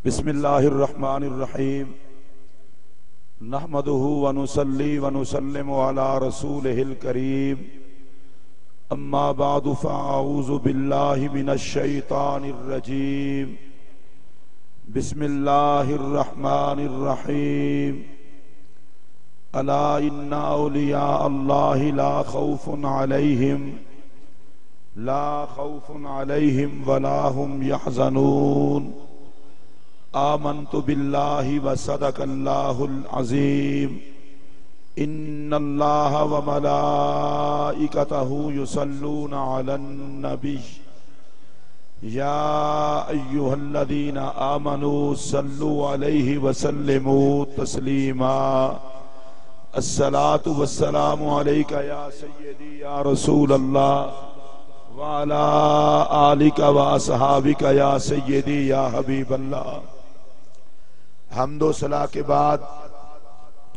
بسم اللہ الرحمن الرحیم نحمدہ ونصلی ونسلم علی رسولہ الکریم اما بعد فاعوذ باللہ من الشیطان الرجیم بسم اللہ الرحمن الرحیم الا ان اولیاء اللہ لا خوف علیہم ولا هم يحزنون آمنت باللہ وصدق اللہ العظیم ان اللہ وملائکتہ یصلون علی النبی یا ایہا الذین آمنوا صلوا علیہ وسلموا تسلیما الصلاة والسلام علیکہ یا سیدی یا رسول اللہ وعلی آلک و اصحابک یا سیدی یا حبیب اللہ۔ حمد و ثنا کے بعد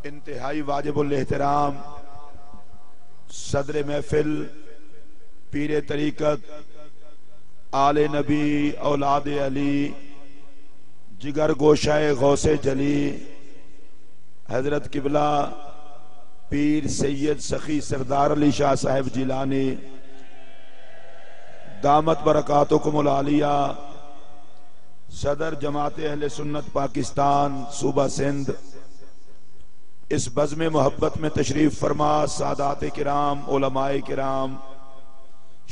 انتہائی واجب الاحترام صدر محفل پیر طریقت آل نبی اولاد علی جگر گوشہ غوث جلی حضرت قبلہ پیر سید سخی سردار علی شاہ صاحب جیلانی دامت برکاتکم العالیہ، صدر جماعت اہل سنت پاکستان صوبہ سندھ، اس بزم محبت میں تشریف فرما سادات کرام، علماء کرام،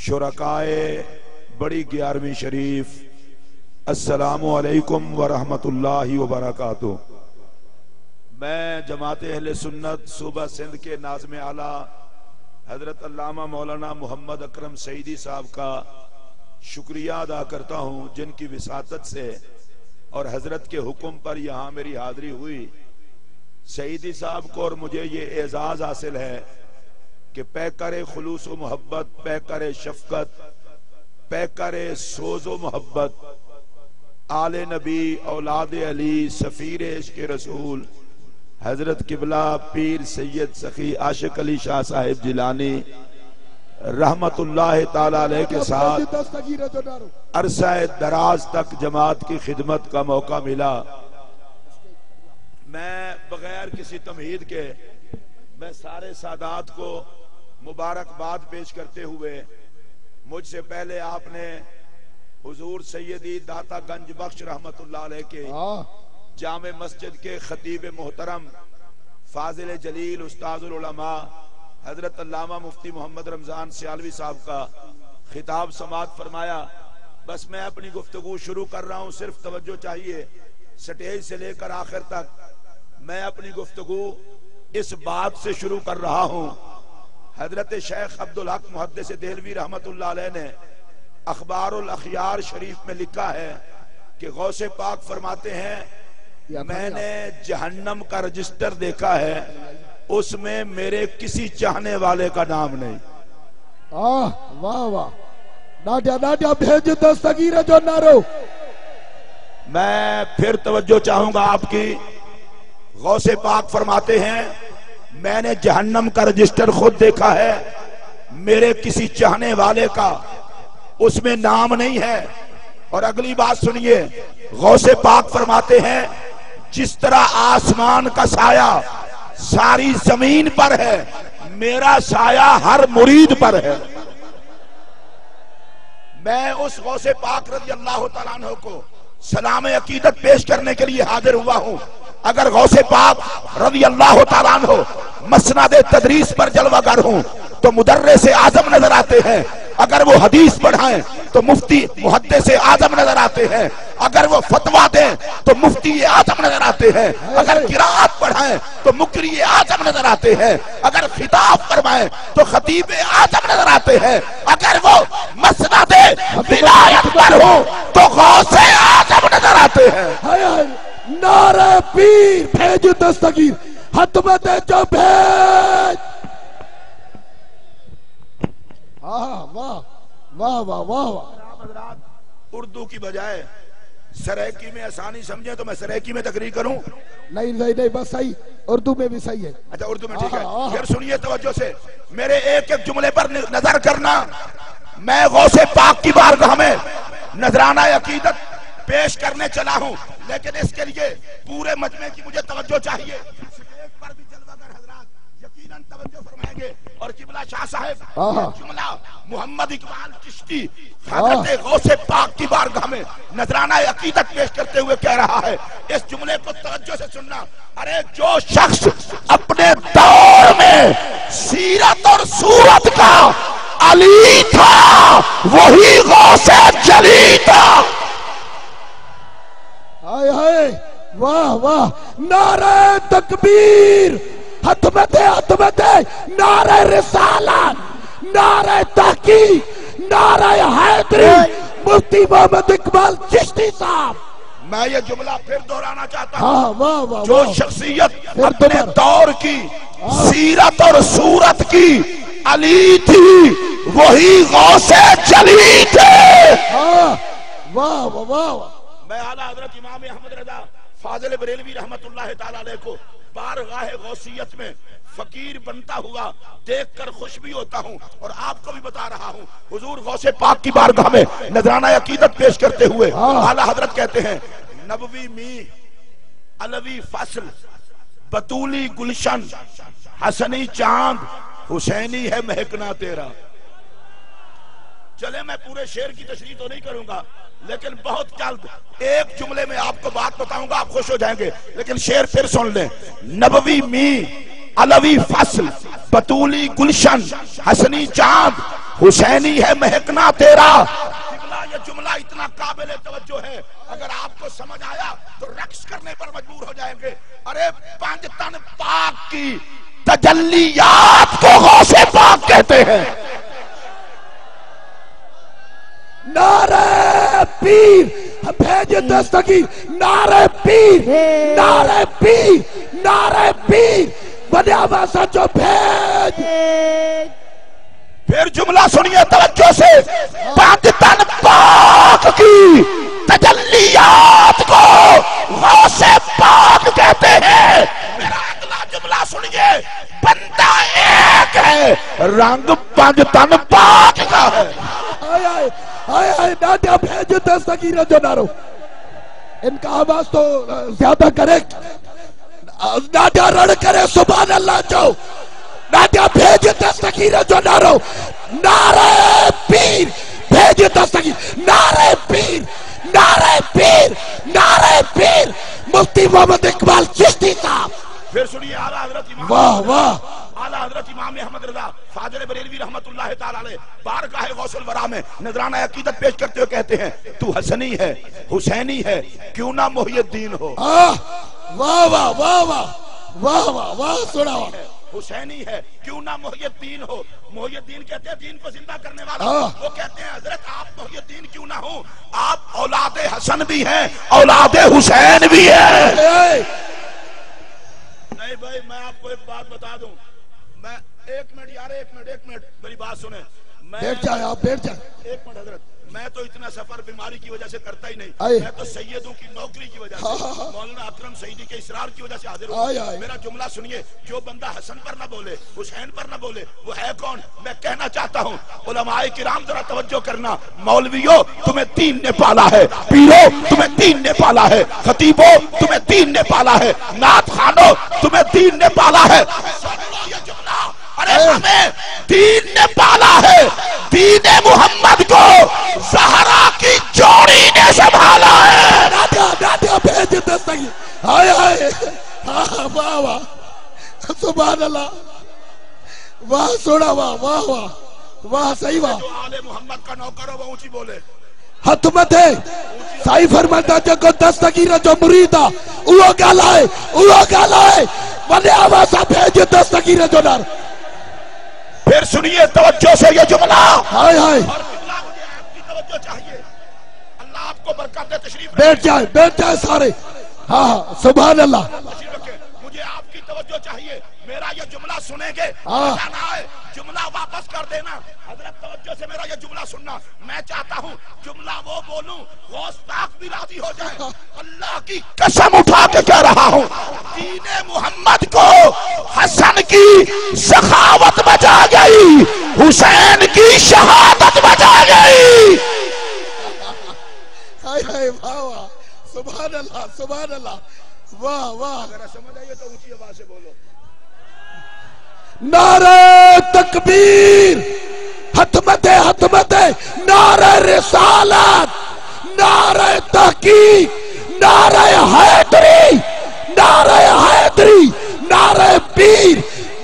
شرکائے بڑی 11ویں شریف، السلام علیکم ورحمت اللہ وبرکاتہ۔ میں جماعت اہل سنت صوبہ سندھ کے ناظم اعلیٰ حضرت علامہ مولانا محمد اکرم سعیدی صاحب کا شکریہ ادا کرتا ہوں، جن کی وساطت سے اور حضرت کے حکم پر یہاں میری حاضری ہوئی۔ سعیدی صاحب کو اور مجھے یہ اعزاز حاصل ہے کہ پیکر خلوص و محبت، پیکر شفقت، پیکر سوز و محبت، آل نبی اولاد علی سفیر عشق رسول حضرت قبلہ پیر سید سخی عاشق علی شاہ صاحب جیلانی رحمت اللہ تعالی علیہ کے ساتھ عرصہ دراز تک جماعت کی خدمت کا موقع ملا۔ میں بغیر کسی تمہید کے میں سارے سادات کو مبارکباد پیش کرتے ہوئے، مجھ سے پہلے آپ نے حضور سیدی داتا گنج بخش رحمت اللہ علیہ کے جامع مسجد کے خطیب محترم فاضل جلیل استاذ العلماء حضرت علامہ مفتی محمد رمضان سیالوی صاحب کا خطاب سماعت فرمایا۔ بس میں اپنی گفتگو شروع کر رہا ہوں، صرف توجہ چاہیے، سٹیج سے لے کر آخر تک میں اپنی گفتگو اس بات سے شروع کر رہا ہوں۔ حضرت شیخ عبدالحق محدث دہلوی رحمت اللہ علیہ نے اخبار الاخیار شریف میں لکھا ہے کہ غوث پاک فرماتے ہیں میں نے جہنم کا رجسٹر دیکھا ہے، اس میں میرے کسی چاہنے والے کا نام نہیں۔ واہ واہ، ناٹیا ناٹیا بھیج دستگیر جو نارو۔ میں پھر توجہ چاہوں گا آپ کی۔ غوث پاک فرماتے ہیں میں نے جہنم کا رجسٹر خود دیکھا ہے، میرے کسی چاہنے والے کا اس میں نام نہیں ہے۔ اور اگلی بات سنیے، غوث پاک فرماتے ہیں جس طرح آسمان کا سایہ ساری زمین پر ہے، میرا سایہ ہر مرید پر ہے۔ میں اس غوث پاک رضی اللہ تعالیٰ عنہ کو سلام عقیدت پیش کرنے کے لیے حاضر ہوا ہوں۔ اگر غوث پاک رضی اللہ تعالیٰ عنہ مسند تدریس پر جلوہ گر ہوں تو مدرس اعظم نظر آتے ہیں، اگر وہ حدیث پڑھائیں تو مفتی محدث اعظم نظر آتے ہیں، اگر وہ فتویٰ دیں تو مفتی اعظم نظر آتے ہیں، اگر قرات پڑھائیں تو مقری اعظم نظر آتے ہیں، اگر خطاب فرمائیں تو خطیب اعظم نظر آتے ہیں، اگر وہ مسند ولایت پر ہوں تو غوث اعظم نظر آتے ہیں۔ نعرہ پیر بھیج دستگیر، حتمت جو بھیج۔ واہ واہ واہ واہ واہ۔ اردو کی بجائے سریکی میں آسانی سمجھیں تو میں سریکی میں تقریر کروں؟ نہیں بس صحیح، اردو میں بھی صحیح ہے۔ اچھا اردو میں ٹھیک ہے، پھر سنیے توجہ سے، میرے ایک ایک جملے پر نظر کرنا۔ میں غوث پاک کی بارگاہ میں نذرانہ عقیدت پیش کرنے چلا ہوں، لیکن اس کے لیے پورے مجمع کی مجھے توجہ چاہیے۔ ایک پر بھی جلوہ گر حضرات یقیناً توجہ فرمائیں گے، اور قبلہ شاہ صاحب یہ جملہ محمد اقبال چشتی حضرت غوث پاک کی بارگاہ میں نذرانہ عقیدت پیش کرتے ہوئے کہہ رہا ہے، اس جملے کو توجہ سے سننا۔ ارے جو شخص اپنے دور میں سیرت اور صورت کا علی تھا وہی غوث جلی تھا۔ ہائے ہائے واہ واہ، نعرہ تکبیر، ہاتھ میں دے نعرہ رسالت، نعرہ تحقیق، نعرہ حیدری، مفتی محمد اقبال چشتی صاحب۔ میں یہ جملہ پھر دہرانا چاہتا ہاں ہوں، واہ واہ، جو شخصیت اپنے دور کی سیرت اور صورت کی علی تھی وہی غوث جلی تھے۔ ہاں واہ واہ واہ۔ میں اعلیٰ حضرت امام احمد رضا فاضل بریلوی رحمت اللہ تعالیٰ علیہ کو بارگاہ غوثیت میں فقیر بنتا ہوا دیکھ کر خوش بھی ہوتا ہوں، اور آپ کو بھی بتا رہا ہوں، حضور غوث پاک کی بارگاہ میں نذرانہ عقیدت پیش کرتے ہوئے اعلیٰ حضرت کہتے ہیں، نبوی می علوی فصل بطولی گلشن حسنی چاند حسینی ہے مہکنا تیرا۔ چلے میں پورے شعر کی تشریح تو نہیں کروں گا، لیکن بہت جلد ایک جملے میں آپ کو بات بتاؤں گا، آپ خوش ہو جائیں گے، لیکن شعر پھر سن لیں۔ نبوی می علوی فصل بطولی گلشن حسنی چاند حسینی ہے مہکنا تیرا۔ یہ جملہ اتنا قابل توجہ ہے، اگر آپ کو سمجھ آیا تو رقص کرنے پر مجبور ہو جائیں گے۔ ارے پانچ تن پاک کی تجلیات کو غوث پاک کہتے ہیں۔ نعرہ پیر، بھیج دستگیر، نعرہ پیر، نعرہ پیر، نعرہ پیر، بنیا واسا جو بھیج۔ پھر جملہ سنیے توجہ سے، پانچ تن پاک کی تجلیات کو غوث پاک کہتے ہیں۔ میرا اگلا جملہ سنیے، بندہ ایک ہے رنگ پانچ تن پاک کا ہے۔ آئے آئے آئے آئے، نادیا بھیج دستگیر جو نارو، ان کا آواز تو زیادہ کرے، نادیا رڑ کرے سبحان اللہ جو، نادیا بھیج دستگیر جو نارو، نعرہ پیر، بھیج دستگیر، نعرہ پیر، نعرہ پیر، نعرہ پیر، مفتی محمد اقبال چشتی صاحب۔ پھر سنیے اعلیٰ حضرت امام، واہ واہ، اعلیٰ حضرت امام احمد رضا فاضل بریلوی رحمت اللہ تعالیٰ علیہ بارگاہ غوث الورا میں نذرانہ عقیدت پیش کرتے ہوئے کہتے ہیں، تو حسنی ہے حسینی ہے کیوں نہ محی الدین ہو۔ واہ واہ واہ واہ واہ واہ واہ، سنا حسینی ہے کیوں نہ محی الدین ہو۔ محی الدین کہتے ہیں دین کو زندہ کرنے والا، وہ کہتے ہیں حضرت آپ محی الدین کیوں نہ ہوں، آپ اولاد حسن بھی ہیں اولاد حسین بھی ہیں۔ نہیں بھائی، میں آپ کو ایک بات بتا دوں، میں ایک منٹ یار، ایک منٹ میری بات سنیں، بیٹھ جائے آپ، بیٹھ جائے۔ ایک منٹ حضرت، میں تو اتنا سفر بیماری کی وجہ سے کرتا ہی نہیں، میں تو سیدوں کی نوکری کی وجہ سے، مولانا اکرم سعیدی کے اصرار کی وجہ سے حاضر ہوں۔ میرا جملہ سنیے، جو بندہ حسن پر نہ بولے حسین پر نہ بولے وہ ہے کون؟ میں کہنا چاہتا ہوں علماء کرام ذرا توجہ کرنا، مولویوں تمہیں دین نے پالا ہے، پیرو تمہیں دین نے پالا ہے، خطیبوں تمہیں دین نے پالا ہے، نعت خوانوں تمہیں دین نے پالا ہے۔ یہ جملہ، ارے ہمیں دین نے پالا ہے، دین محمد کو زہرا کی جوڑی نے سنبھالا ہے۔ نادیا بھیج دستگیر، آئے آئے، واہ واہ، سبحان اللہ، واہ سوڑا، واہ واہ واہ واہ، صحیح واہ۔ جو آل محمد کا نوکر ہو وہ اونچی بولے۔ ہاتھ میں دے صحیح فرماتا جگہ دستگیر جو مریدا وہ گالائے بنے آوازہ بھیج دستگیر جو نار۔ پھر سنیے توجہ سے یہ جملہ، ہائے ہائے، اور قبلہ مجھے آپ کی توجہ چاہیے، اللہ آپ کو برکت دے، تشریف بیٹھ جائے سارے، ہاں سبحان اللہ، تشریف رکھیں، مجھے آپ کی توجہ چاہیے، میرا یہ جملہ سنیں گے ہاں نہ آئے، جملہ واپس کر دینا۔ حضرت توجہ سے میرا یہ جملہ سننا، میں چاہتا ہوں جملہ وہ بولوں غوث پاک بھی راضی ہو جائے۔ اللہ کی قسم اٹھا کے کہہ رہا ہوں، دین محمد کو حسن کی سخاوت بچا گئی، حسین کی شہادت بچا گئی۔ ہائے ہائے، واہ واہ سبحان اللہ سبحان اللہ. واہ واہ. اگر سمجھ آئیے تو اونچی آواز سے بولو. نعرہ تکبیر، حتمت حتمت، نعرہ رسالت، نعرہ تحقیق، نعرہ حیدری، نعرہ حیدری، نعرہ پیر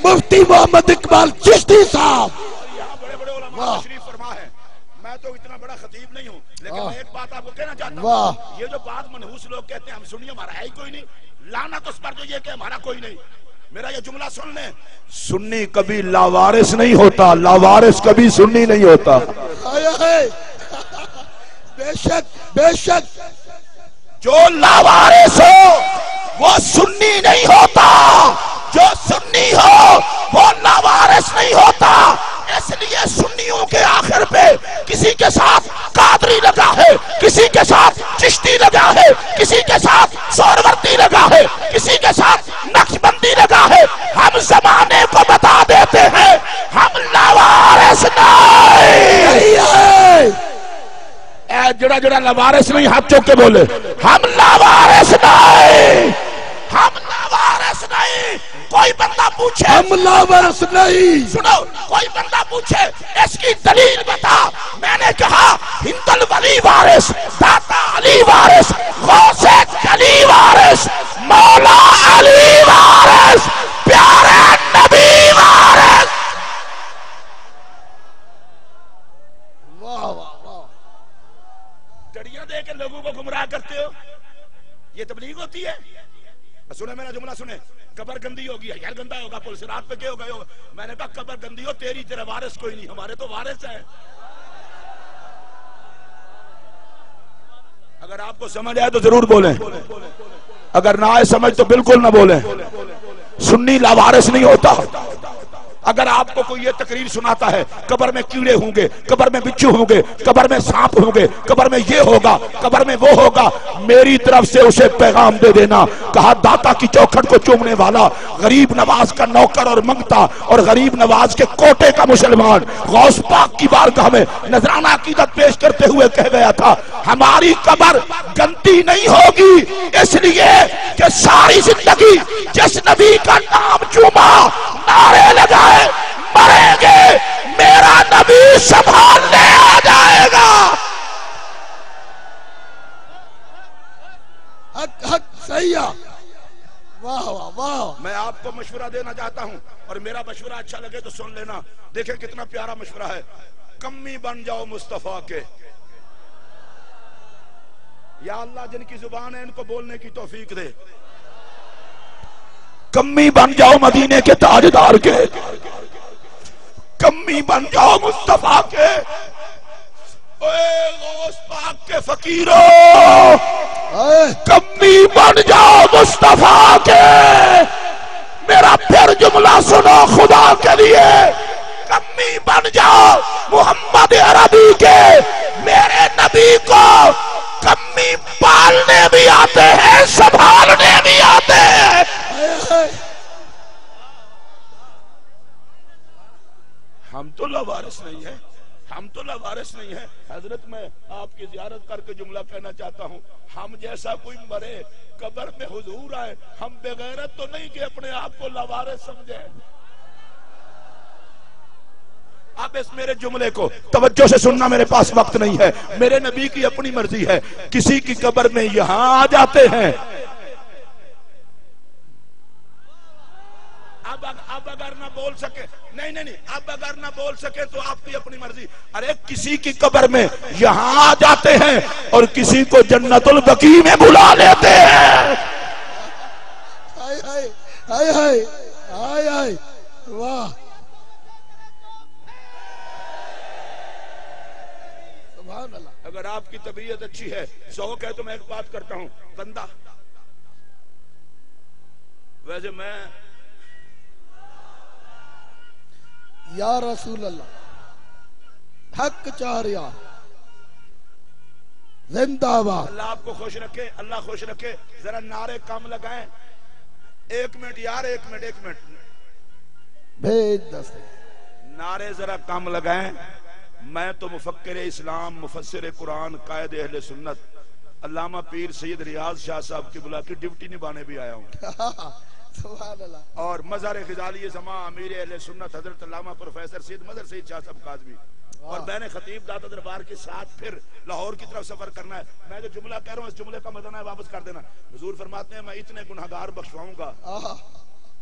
مفتی محمد اقبال چشتی صاحب. یہاں بڑے بڑے علماء تشریف فرما ہے. میں تو اتنا بڑا خطیب نہیں ہوں، لیکن میں ایک بات آپ کو کہنا چاہتا ہوں. یہ جو بات منحوس لوگ کہتے ہیں ہم سنی ہمارا ہے ہی کوئی نہیں، لعنت اس پر جو یہ کہ ہمارا کوئی نہیں. میرا یہ جملہ سن لیں، سنی کبھی لاوارث نہیں ہوتا، لاوارث کبھی سنی نہیں ہوتا. بے شک بے شک. جو لاوارث ہو وہ سنی نہیں ہوتا، جو سنی ہو وہ لاوارث نہیں ہوتا. اس لیے سنیوں کے آخر پہ کسی کے ساتھ قادری لگا ہے، کسی کے ساتھ چشتی لگا ہے، کسی کے ساتھ سہروردی لگا ہے، کسی کے ساتھ نقشبندی لگا ہے. ہم زمانے کو بتا دیتے ہیں ہم لاوارث نہیں ہے. جڑا جڑا لاوارث نہیں ہاتھ چوک کے بولے ہم لاوارث نہیں، ہم لاوارث نہیں. کوئی بندہ پوچھے ہم لاوارث نہیں، سنو، کوئی بندہ پوچھے اس کی دلیل بتا، میں نے کہا ہند الولی وارث، داتا علی وارث، غوث علی وارث، مولا علی وارث، پیارے نبی وارث. واہ واہ واہ. ڈڑیاں دے کے لوگوں کو گمراہ کرتے ہو، یہ تبلیغ ہوتی ہے؟ سنیں میرا جملہ سنیں. قبر گندی ہوگی، یار گندہ ہوگا، پولیس رات پہ کیا ہوگا؟ میں نے کہا قبر گندی ہو تیری، تیرے وارث کوئی نہیں، ہمارے تو وارث ہیں. اگر آپ کو سمجھ آئے تو ضرور بولیں، اگر نہ آئے سمجھ تو بالکل نہ بولیں. سنی لاوارث نہیں ہوتا. اگر آپ کو کوئی یہ تقریر سناتا ہے قبر میں کیڑے ہوں گے، قبر میں بچھو ہوں گے، قبر میں سانپ ہوں گے، قبر میں یہ ہوگا، قبر میں وہ ہوگا، میری طرف سے اسے پیغام دے دینا. کہا داتا کی چوکھٹ کو چومنے والا، غریب نواز کا نوکر اور منگتا اور غریب نواز کے کوٹے کا مسلمان غوث پاک کی بارگاہ میں نذرانہ عقیدت پیش کرتے ہوئے کہہ گیا تھا ہماری قبر گندی نہیں ہوگی، اس لیے کہ ساری زندگی جس نبی کا نام چوما، نعرے لگائے، مریں گے میرا نبی سنبھالنے آ جائے گا. حق حق صحیح. واہ واہ واہ. میں آپ کو مشورہ دینا چاہتا ہوں اور میرا مشورہ اچھا لگے تو سن لینا. دیکھیں کتنا پیارا مشورہ ہے. کمی بن جاؤ مصطفیٰ کے. یا اللہ جن کی زبان ہے ان کو بولنے کی توفیق دے. کمی بن جاؤ مدینے کے تاجدار کے، کمی بن جاؤ مصطفیٰ کے، اے غوث پاک کے فقیروں، کمی بن جاؤ مصطفیٰ کے. میرا پھر جملہ سنو خدا کے لیے، کمی بن جاؤ محمد عربی کے. میرے نبی کو کمی پالنے بھی آتے ہیں، سنبھالنے بھی آتے ہیں. ہم تو لاوارث نہیں ہیں، ہم تو لاوارث نہیں ہیں. حضرت میں آپ کی زیارت کر کے جملہ کہنا چاہتا ہوں، ہم جیسا کوئی مرے قبر میں حضور آئے، ہم بغیرت تو نہیں کہ اپنے آپ کو لاوارث سمجھیں. اب اس میرے جملے کو توجہ سے سننا، میرے پاس وقت نہیں ہے. میرے نبی کی اپنی مرضی ہے، کسی کی قبر میں یہاں آ جاتے ہیں. اب اگر نہ بول سکے، نہیں، اب اگر نہ بول سکے تو آپ کی اپنی مرضی. ارے کسی کی قبر میں یہاں آ جاتے ہیں اور کسی کو جنت البقیع میں بلا لیتے ہیں. ہائے ہائے ہائے ہائے ہائے ہائے. واہ. اگر آپ کی طبیعت اچھی ہے، ذوق ہے، تو میں ایک بات کرتا ہوں. بندہ ویسے میں یا رسول اللہ حق چاہ رہا، زندہ باد. اللہ آپ کو خوش رکھے، اللہ خوش رکھے. ذرا نعرے کم لگائیں. 1 منٹ یار، 1 منٹ بھیج دس. نعرے ذرا کم لگائیں. میں تو مفکر اسلام، مفسر قرآن، قائد اہل سنت علامہ پیر سید ریاض شاہ صاحب کی بلا کی ڈیوٹی نبھانے بھی آیا ہوں سبحان اللہ. اور مظہر غزالی زمان امیر اہل سنت حضرت علامہ پروفیسر سید مظہر سید شاہ صاحب کاظمی اور میں نے خطیب داتا دربار کے ساتھ پھر لاہور کی طرف سفر کرنا ہے. میں جو جملہ کہہ رہا ہوں اس جملے کا مدنہ ہے واپس کر دینا. حضور فرماتے ہیں میں اتنے گناہگار بخشواؤں گا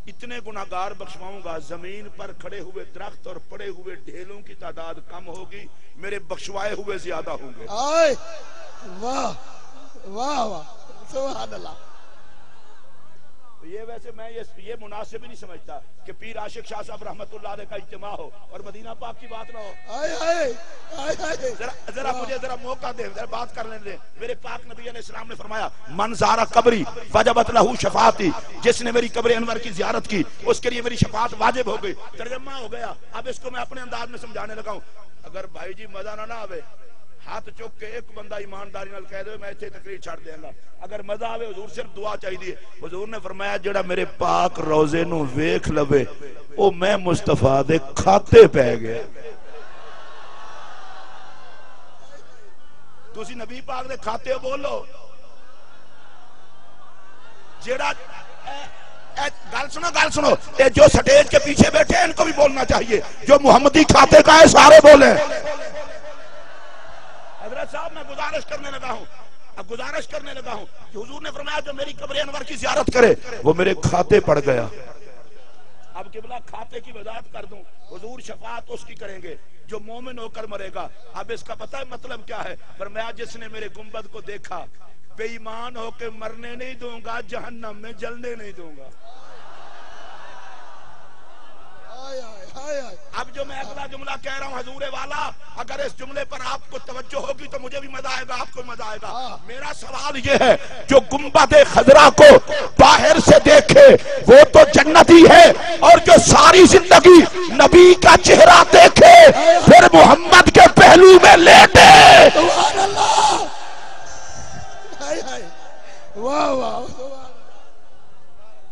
اتنے گناہگار بخشواؤں گا زمین پر کھڑے ہوئے درخت اور پڑے ہوئے ڈھیلوں کی تعداد کم ہوگی میرے بخشوائے ہوئے زیادہ ہوں گے. واہ واہ واہ سبحان اللہ. یہ ویسے میں یہ مناسب ہی نہیں سمجھتا کہ پیر عاشق شاہ صاحب رحمت اللہ علیہ کا اجتماع ہو اور مدینہ پاک کی بات نہ ہو. ذرا مجھے ذرا موقع دے ذرا بات کر لینے دے. میرے پاک نبی علیہ السلام نے فرمایا من زارا قبری وجبت لہ شفاعتی, جس نے میری قبر انور کی زیارت کی اس کے لیے میری شفاعت واجب ہو گئی. ترجمہ ہو گیا. اب اس کو میں اپنے انداز میں سمجھانے لگا ہوں. اگر بھائی جی مزہ نہ آوے ہاتھ چک کے ایک بندہ ایمانداری نال کہہ دے میں ایتھے تقریر چھڑ دیاں گا. اگر مزہ آوے حضور صرف دعا چاہیے. حضور نے فرمایا جڑا میرے پاک روزے نو ویکھ لوے او میں مصطفیٰ دے کھاتے پہ گیا. تسی نبی پاک دے کھاتے بولو. جڑا گل سنو اے جو سٹیج کے پیچھے بیٹھے ہیں ان کو بھی بولنا چاہیے. جو محمدی کھاتے کا ہے سارے بولیں. حضرت صاحب میں گزارش کرنے لگا ہوں کہ حضور نے فرمایا جو میری قبر انور کی زیارت کرے وہ میرے کھاتے پڑ گیا. اب قبلہ کھاتے کی وضاحت کر دوں. حضور شفاعت اس کی کریں گے جو مومن ہو کر مرے گا. اب اس کا پتہ ہے مطلب کیا ہے؟ فرمایا جس نے میرے گنبد کو دیکھا بے ایمان ہو کے مرنے نہیں دوں گا جہنم میں جلنے نہیں دوں گا. اب جو میں اگلا جملہ کہہ رہا ہوں حضور والا اگر اس جملے پر آپ کو توجہ ہوگی تو مجھے بھی مزہ آئے گا آپ کو مزہ آئے گا. میرا سوال یہ ہے جو گنبد خضرا کو باہر سے دیکھے وہ تو جنتی ہے اور جو ساری زندگی نبی کا چہرہ دیکھے پھر محمد کے پہلو میں لیٹے. سبحان اللہ. واہ واہ.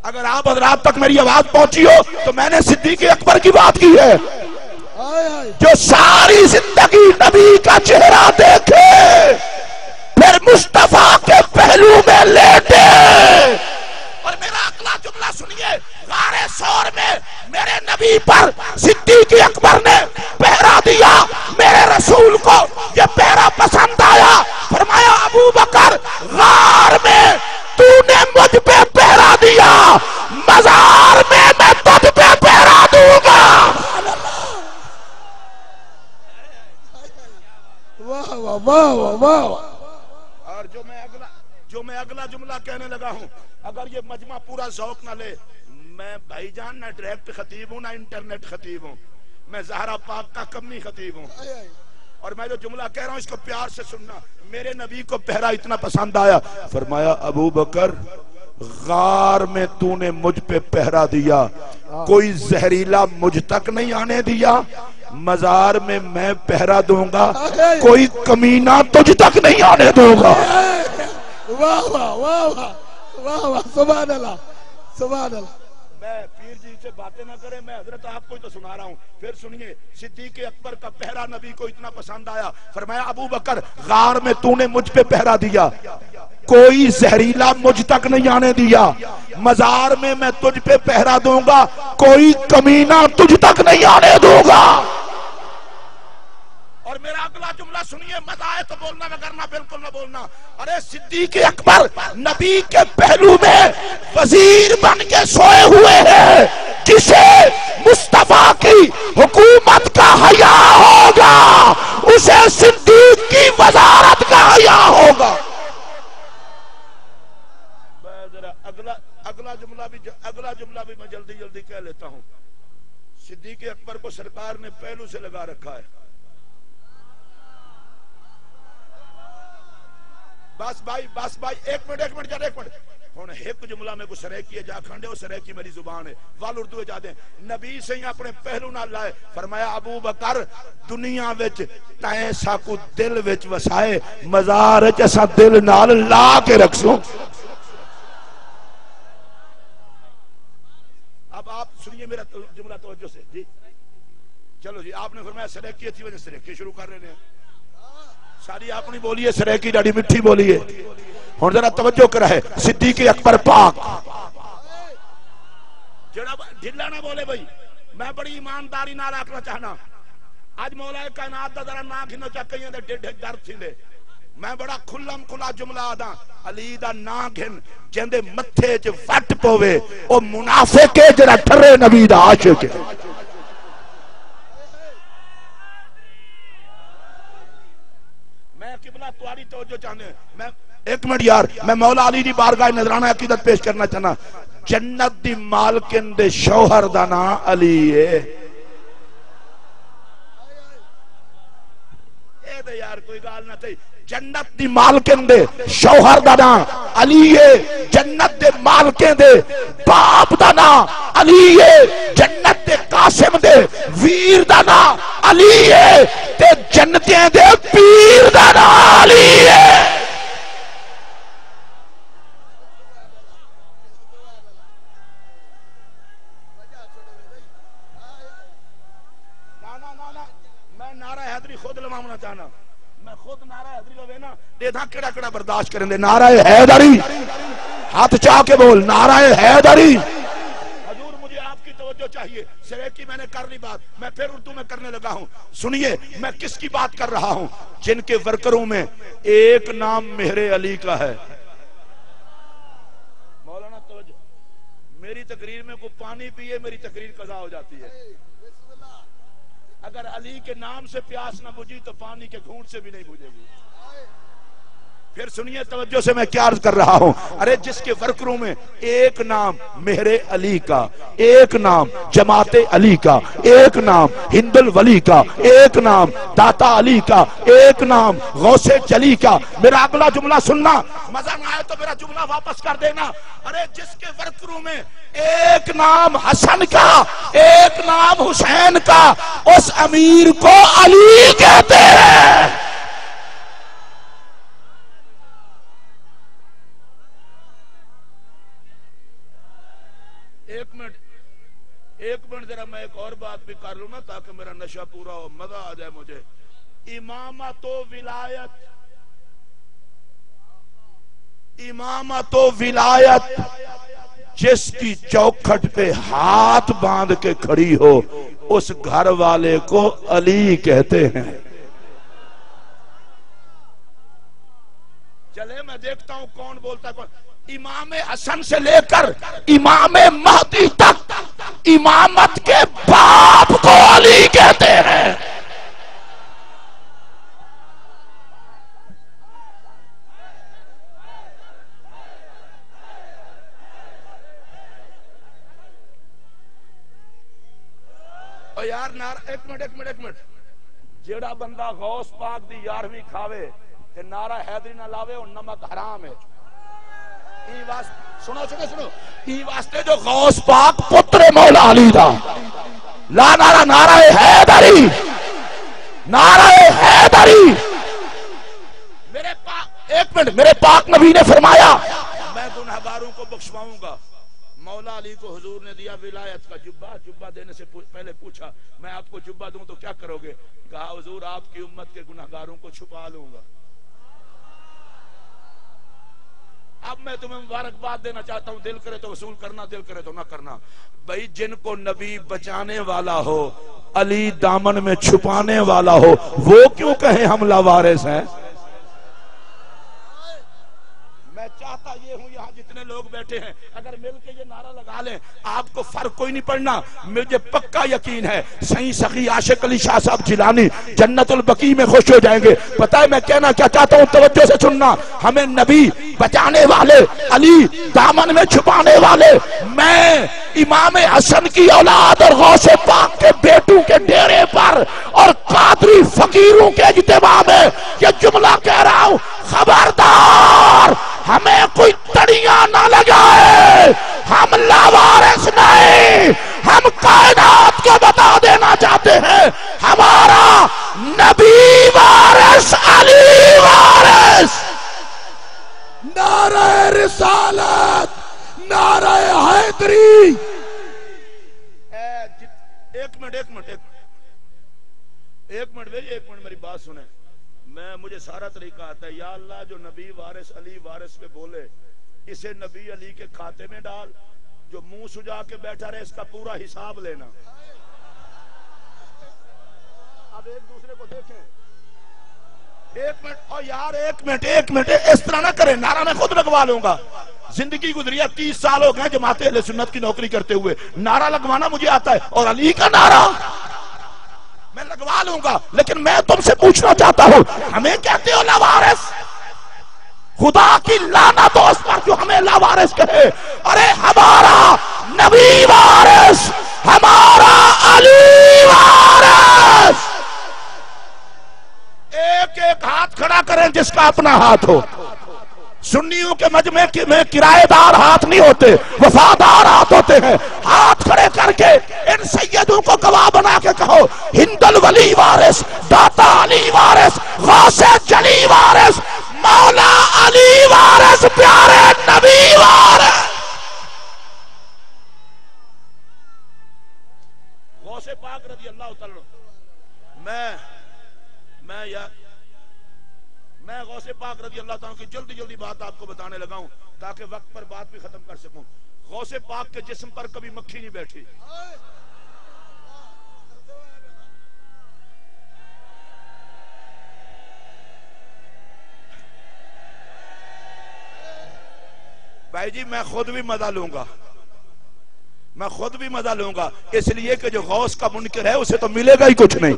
اگر آپ حضرات تک میری آواز پہنچی ہو تو میں نے صدیق اکبر کی بات کی ہے جو ساری زندگی نبی کا چہرہ دیکھے پھر مصطفیٰ کے پہلو میں لیٹے. اور میرا اگلا جملہ سنیے. غار ثور میں میرے نبی پر صدیق اکبر نے پہرا دیا. میرے رسول کو یہ پہرا پسند آیا. فرمایا ابو بکر غار میں تو نے مجھ پہ پہرا دیا مزار میں تجھ پہ پہرا دوں گا. واہ واہ واہ واہ. اور جو میں اگلا جملہ کہنے لگا ہوں اگر یہ مجمع پورا ذوق نہ لے میں بھائی جان نہ ڈائریکٹ خطیب ہوں نہ انٹرنیٹ خطیب ہوں. میں زہرا پاک کا کمی خطیب ہوں. اور میں جو جملہ کہہ رہا ہوں اس کو پیار سے سننا. میرے نبی کو پہرا اتنا پسند آیا فرمایا ابو بکر غار میں تو نے مجھ پہ پہرا دیا کوئی زہریلا مجھ تک نہیں آنے دیا. مزار میں میں پہرا دوں گا کوئی کمینہ تجھ تک نہیں آنے دوں گا. واہ واہ واہ واہ واہ. سبحان اللہ سبحان اللہ. میں پیر جی سے باتیں نہ کریں میں حضرت آپ کو تو سنا رہا ہوں. پھر سنیے صدیق اکبر کا پہرا نبی کو اتنا پسند آیا فرمایا ابو بکر غار میں تو نے مجھ پہ پہرا دیا کوئی زہریلا مجھ تک نہیں آنے دیا. مزار میں میں تجھ پہ پہرا دوں گا کوئی کمینہ تجھ تک نہیں آنے دوں گا. اور میرا اگلا جملہ سنیے مزہ آئے تو بولنا وگرنہ بالکل نہ بولنا. ارے صدیق اکبر نبی کے پہلو میں وزیر بن کے سوئے ہوئے ہیں جسے مصطفیٰ کی حکومت کا حیا ہوگا اسے صدیق کی وزارت کا حیا ہوگا. اگلا جملہ بھی میں جلدی جلدی کہہ لیتا ہوں. صدیق اکبر کو سرکار نے پہلو سے لگا رکھا ہے. بس بھائی ایک منٹ ہوں ایک جملہ میں کو سریکی ہے جا کھنڈے ہو سریکی میری زبان ہے وال اردو جا دیں. نبی سے ہی اپنے پہلو نہ لائے فرمایا ابو بکر دنیا وچ تائیں ساکو دل وچ وسائے مزار وچ اسا دل نال لا کے رکھسوں. اب آپ سنیے میرا جملہ توجہ سے. جی چلو جی آپ نے فرمایا سریکی اچھی وجہ سریکی شروع کر رہے ہیں. ساری اپنی بولیے سرے کی ڈاڑی مٹھی بولیے ہن ذرا توجہ کر ہے صدیق اکبر پاک جڑا ڈھلا نہ بولے بھائی میں بڑی ایمانداری نال آکھنا چاہنا اج مولا کائنات دا ذرا نا گھنو چا کئیاں دے ڈڈ درد تھیندے میں بڑا کھلم کھلا جملہ آدا علی دا نا گھن جندے متھے وچ وٹ پوے او منافق ہے جڑا ٹھرے نبی دا عاشق ہے میں قبلہ تواڈی توجہ چاہنے میں ایک منٹ یار میں مولا علی دی بارگاہ نذرانہ عقیدت پیش کرنا چاہنا جنت دی مالکن دے شوہر دا نام علی ہے اے دے یار کوئی گال نہ تھی جنت دی مالکن دے شوہر دا نام علی ہے جنت دے مالکن دے باپ دا نام علی ہے جنت دے قاسم دے ویر دا نام علی ہے تے جنتیں دے پیر دا نام علی ہے خود لمامنا چاہنا میں خود نعرہ حیدری لوے نا دیدھا کڑا کڑا برداشت کریں دے نعرہ حیدری ہاتھ چاہ کے بول نعرہ حیدری حضور مجھے آپ کی توجہ چاہیے سرے کی میں نے کر لی بات میں پھر اردو میں کرنے لگا ہوں سنیے میں کس کی بات کر رہا ہوں جن کے ورکروں میں ایک نام مہر علی کا ہے مولانا توجہ میری تقریر میں کوئی پانی پیے میری تقریر قضا ہو جاتی ہے اگر علی کے نام سے پیاس نہ بجھی تو پانی کے گھونٹ سے بھی نہیں بجھے گی پھر سنیے توجہ سے میں کیا عرض کر رہا ہوں ارے جس کے ورکروں میں ایک نام مہر علی کا ایک نام جماعت علی کا ایک نام ہند الولی کا ایک نام داتا علی کا ایک نام غوث جلی کا میرا اگلا جملہ سننا مزہ نہ آئے تو میرا جملہ واپس کر دینا ارے جس کے ورکروں میں ایک نام حسن کا ایک نام حسین کا اس امیر کو علی کہتے ہیں ایک منٹ ذرا میں ایک اور بات بھی کر لوں نا تاکہ میرا نشہ پورا ہو مزہ آ جائے مجھے امامت و ولایت جس کی چوکھٹ پہ ہاتھ باندھ کے کھڑی ہو اس گھر والے کو علی کہتے ہیں چلے میں دیکھتا ہوں کون بولتا ہے کون امام حسن سے لے کر امام مہدی تک امامت کے باپ کو علی کہتے ہیں او یار ایک منٹ جیڑا بندہ غوث پاک دی 11ویں کھاوے تے نعرہ حیدری نہ لاوے اور نمک حرام ہے سنو ای واسطے جو غوث پاک پتر مولا علی دا لا نعرہ حیدری نعرہ حیدری ایک منٹ میرے پاک نبی نے فرمایا میں گنہگاروں کو بخشواؤں گا مولا علی کو حضور نے دیا ولایت کا جبہ دینے سے پہلے پوچھا میں آپ کو جبہ دوں تو کیا کرو گے کہا حضور آپ کی امت کے گنہگاروں کو چھپا لوں گا اب میں تمہیں مبارکباد دینا چاہتا ہوں دل کرے تو وصول کرنا دل کرے تو نہ کرنا بھئی جن کو نبی بچانے والا ہو علی دامن میں چھپانے والا ہو وہ کیوں کہیں ہم لاوارث ہیں میں چاہتا یہ ہوں یہاں جتنے لوگ بیٹھے ہیں اگر مل کے یہ نعرہ لگا لیں آپ کو فرق کوئی نہیں پڑنا مجھے پکا یقین ہے صحیح سخی عاشق علی شاہ صاحب جیلانی جنت البقیع میں خوش ہو جائیں گے پتہ ہے میں کہنا کیا چاہتا ہوں توجہ سے سننا ہمیں نبی بچانے والے علی دامن میں چھپانے والے میں امام حسن کی اولاد اور غوث پاک کے بیٹوں کے ڈیرے پر اور قادری فقیروں کے اجتماع میں یہ جملہ کہہ رہا ہوں خبردار ہمیں کوئی تڑیاں نہ لگائے ہم لاوارث نہیں ہم کائنات کو بتا دینا چاہتے ہیں ہمارا نبی وارث علی وارث نعرہ رسالت نعرہ حیدری ایک منٹ میری بات سنیں مجھے سارا طریقہ آتا ہے. یا اللہ جو نبی وارث علی وارث پہ بولے اسے نبی علی کے کھاتے میں ڈال, جو منہ سجا کے بیٹھا رہے اس کا پورا حساب لینا. اب ایک دوسرے کو دیکھیں. ایک منٹ اور یار ایک منٹ اس طرح نہ کریں. نعرہ میں خود لگوا لوں گا. زندگی گزری ہے 30 سال ہو گئے جماعت اہل سنت کی نوکری کرتے ہوئے. نعرہ لگوانا مجھے آتا ہے اور علی کا نعرہ میں لگوا لوں گا. لیکن میں تم سے پوچھنا چاہتا ہوں, ہمیں کہتے ہو لاوارث, خدا کی لعنت ہو اس پر جو ہمیں لاوارث کہے. ارے ہمارا نبی وارث, ہمارا علی وارث. ایک ایک ہاتھ کھڑا کریں جس کا اپنا ہاتھ ہو. سنیوں کے مجمع میں کرایہ دار ہاتھ نہیں ہوتے, وفادار ہاتھ ہوتے ہیں. ہاتھ کھڑے کر کے ان سیدوں کو گواہ بنا کے کہو, ہند الولی وارث, داتا علی وارث, غوث جلی وارث, مولا علی وارث, پیارے نبی وارث. غوث پاک رضی اللہ تعالی میں غوث پاک رضی اللہ تعالیٰ کی جلدی بات آپ کو بتانے لگا ہوں تاکہ وقت پر بات بھی ختم کر سکوں. غوث پاک کے جسم پر کبھی مکھی نہیں بیٹھی. بھائی جی میں خود بھی مزہ لوں گا, اس لیے کہ جو غوث کا منکر ہے اسے تو ملے گا ہی کچھ نہیں.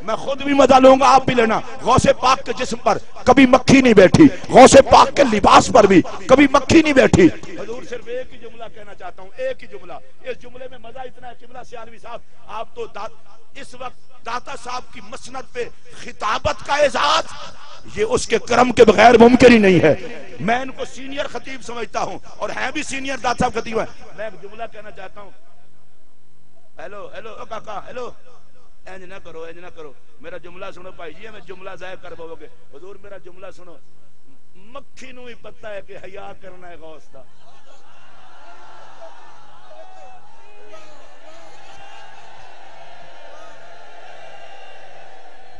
میں خود بھی مزہ لوں گا, آپ بھی لینا. غوث پاک کے جسم پر کبھی مکھی نہیں بیٹھی, غوث پاک کے لباس پر بھی کبھی مکھی نہیں بیٹھی. حضور صرف ایک ہی جملہ کہنا چاہتا ہوں, ایک ہی جملہ. اس جملے میں مزہ اتنا ہے قبلہ سیالوی صاحب, آپ تو اس وقت داتا صاحب کی مسند پہ خطابت کا اعزاز یہ اس کے کرم کے بغیر ممکن ہی نہیں ہے. میں ان کو سینئر خطیب سمجھتا ہوں اور ہیں بھی سینئر داتا صاحب خطیب ہیں. میں ایک جملہ کہنا چاہتا ہوں. ہیلو کاکا, ہیلو, اینج نہ کرو, میرا جملہ سنو بھائی جی, میں جملہ ضائع کر پاؤ گے. حضور میرا جملہ سنو. مکھی نو ہی پتہ ہے کہ حیا کرنا ہے غوث دا.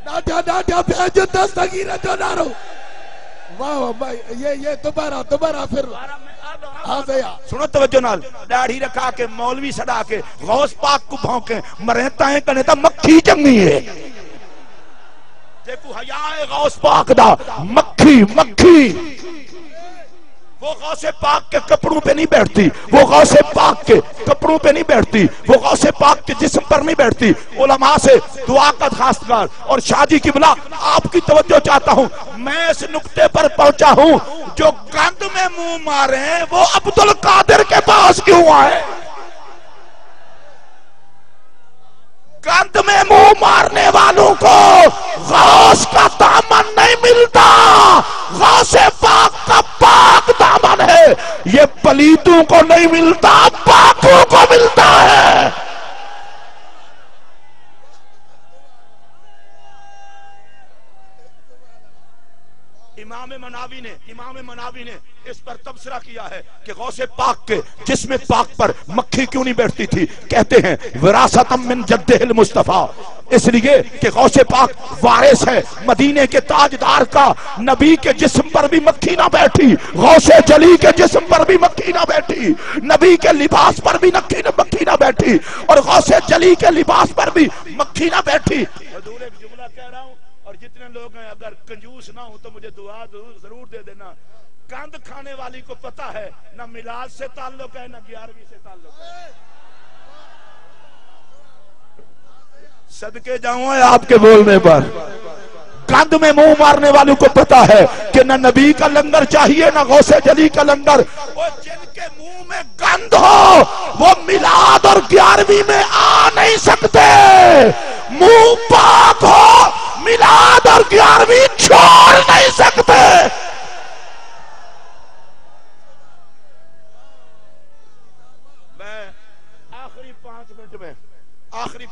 ناٹا بھیج دستگیر جو نارو. واہ بھائی, یہ دوبارہ پھر سنو توجہ نال. داڑھی رکھا کے مولوی سڑا کے غوث پاک کو بھونکیں مرہتا ہے کنے تا مکھی چنگی ہے. دیکھو حیا ہے غوث پاک دا, مکھی وہ غوث پاک کے کپڑوں پہ نہیں بیٹھتی, وہ غوث پاک کے کپڑوں پہ نہیں بیٹھتی, وہ غوث پاک کے جسم پر نہیں بیٹھتی. علماء سے دعا کا درخواستگار اور شاہ جی قبلہ آپ کی توجہ چاہتا ہوں. میں اس نقطے پر پہنچا ہوں, جو گند میں منہ مارے ہیں وہ عبد القادر کے پاس کیوں آئے؟ گند میں منہ مارنے والوں کو غوث کا دامن نہیں ملتا, غوث پاک کا پاک دامن ہے. یہ پلیتوں کو نہیں ملتا, پاکوں کو ملتا ہے. امام مناوی نے اس پر تبصرہ کیا ہے کہ غوث پاک کے جسم پاک پر مکھی کیوں نہیں بیٹھتی تھی. کہتے ہیں وراثتم من جدہ المصطفیٰ, اس لیے کہ غوث پاک وارث ہے مدینے کے تاجدار کا. نبی کے جسم پر بھی مکھی نہ بیٹھی, غوث جلی کے جسم پر بھی مکھی نہ بیٹھی, نبی کے لباس پر بھی مکھی نہ بیٹھی, اور غوث جلی کے لباس پر بھی مکھی نہ بیٹھی. حضور ایک جملہ کہہ رہا ہوں, اور جتنے لوگ ہیں اگر کنجوس نہ ہوں تو مجھے دعا ضرور دے دینا. کاند کھانے والی کو پتا ہے نہ میلاد سے تعلق ہے نہ 11ویں سے تعلق ہے. صدقے جاؤں آپ کے بولنے پر. گند میں منہ مارنے والوں کو پتا ہے کہ نہ نبی کا لنگر چاہیے نہ غوث جلی کا لنگر. وہ جن کے منہ میں گند ہو وہ میلاد اور 11ویں میں آ نہیں سکتے. منہ پاک ہو میلاد اور 11ویں چھوڑ نہیں سکتے. میں آخری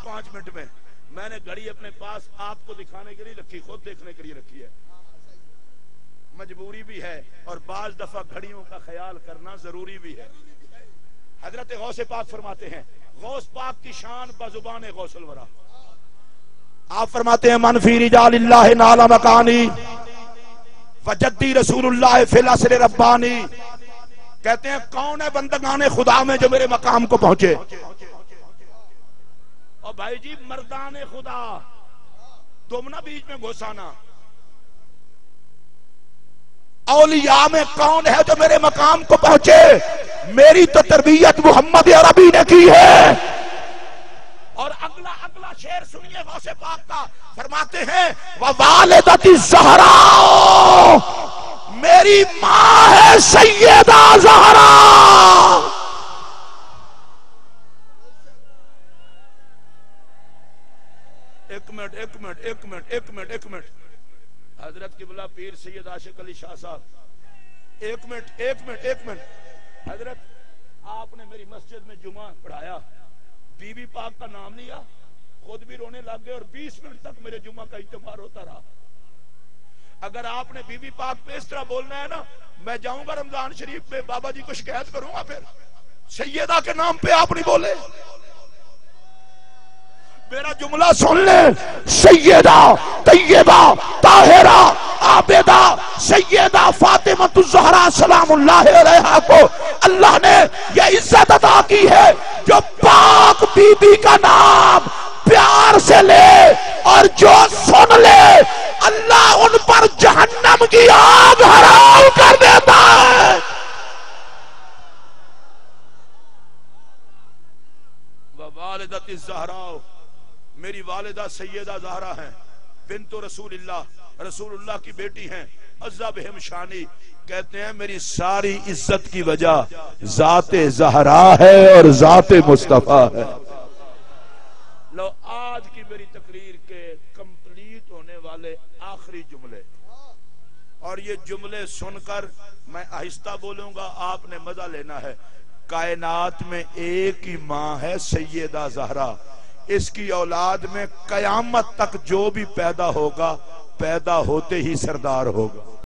5 منٹ میں میں نے گھڑی اپنے پاس آپ کو دکھانے کے لیے رکھی, خود دیکھنے کے لیے رکھی ہے. مجبوری بھی ہے اور بعض دفعہ گھڑیوں کا خیال کرنا ضروری بھی ہے. حضرت غوث پاک فرماتے ہیں غوث پاک کی شان بزبان غوث الورا. آپ فرماتے ہیں من فی رجال اللہ نال مکانی وجدی رسول اللہ فی العصر ربانی. کہتے ہیں کون ہے بندگان خدا میں جو میرے مقام کو پہنچے؟ اور بھائی جی مردان خدا تم نہ بیچ میں گھسانا. اولیاء میں کون ہے جو میرے مقام کو پہنچے؟ میری تو تربیت محمد عربی نے کی ہے. اور اگلا شعر سنیے غوث پاک کا، فرماتے ہیں ووالدتی الزہراء، میری ماں ہے سیدہ زہرا. ایک منٹ حضرت قبلہ پیر سید عاشق علی شاہ صاحب، ایک منٹ حضرت آپ نے میری مسجد میں جمعہ پڑھایا، بی بی پاک کا نام لیا، خود بھی رونے لگ گئے اور 20 منٹ تک میرے جمعہ کا اجتماع ہوتا رہا. اگر آپ نے بی بی پاک پہ اس طرح بولنا ہے نا، میں جاؤں گا رمضان شریف میں بابا جی کو شکایت کروں گا. پھر سیدہ کے نام پہ آپ نہیں بولے. میرا جملہ سن لیں، سیدہ طیبہ طاہرہ عابدہ سیدہ فاطمہ الزہرا سلام اللہ علیہا کو اللہ نے یہ عزت عطا کی ہے جو پاک بی بی کا نام پیار سے لے اور جو سن لے اللہ ان پر جہنم کی آگ حرام کر دیتا ہے. ووالدت الزہراء، میری والدہ سیدہ زہرا ہیں، بنت رسول اللہ کی بیٹی ہیں، عزا بہم شانی. کہتے ہیں میری ساری عزت کی وجہ ذات زہرا ہے اور ذات مصطفیٰ ہے. لو آج کی میری تقریر کے کمپلیٹ ہونے والے آخری جملے، اور یہ جملے سن کر میں آہستہ بولوں گا، آپ نے مزہ لینا ہے. کائنات میں ایک ہی ماں ہے سیدہ زہرا، اس کی اولاد میں قیامت تک جو بھی پیدا ہوگا پیدا ہوتے ہی سردار ہوگا.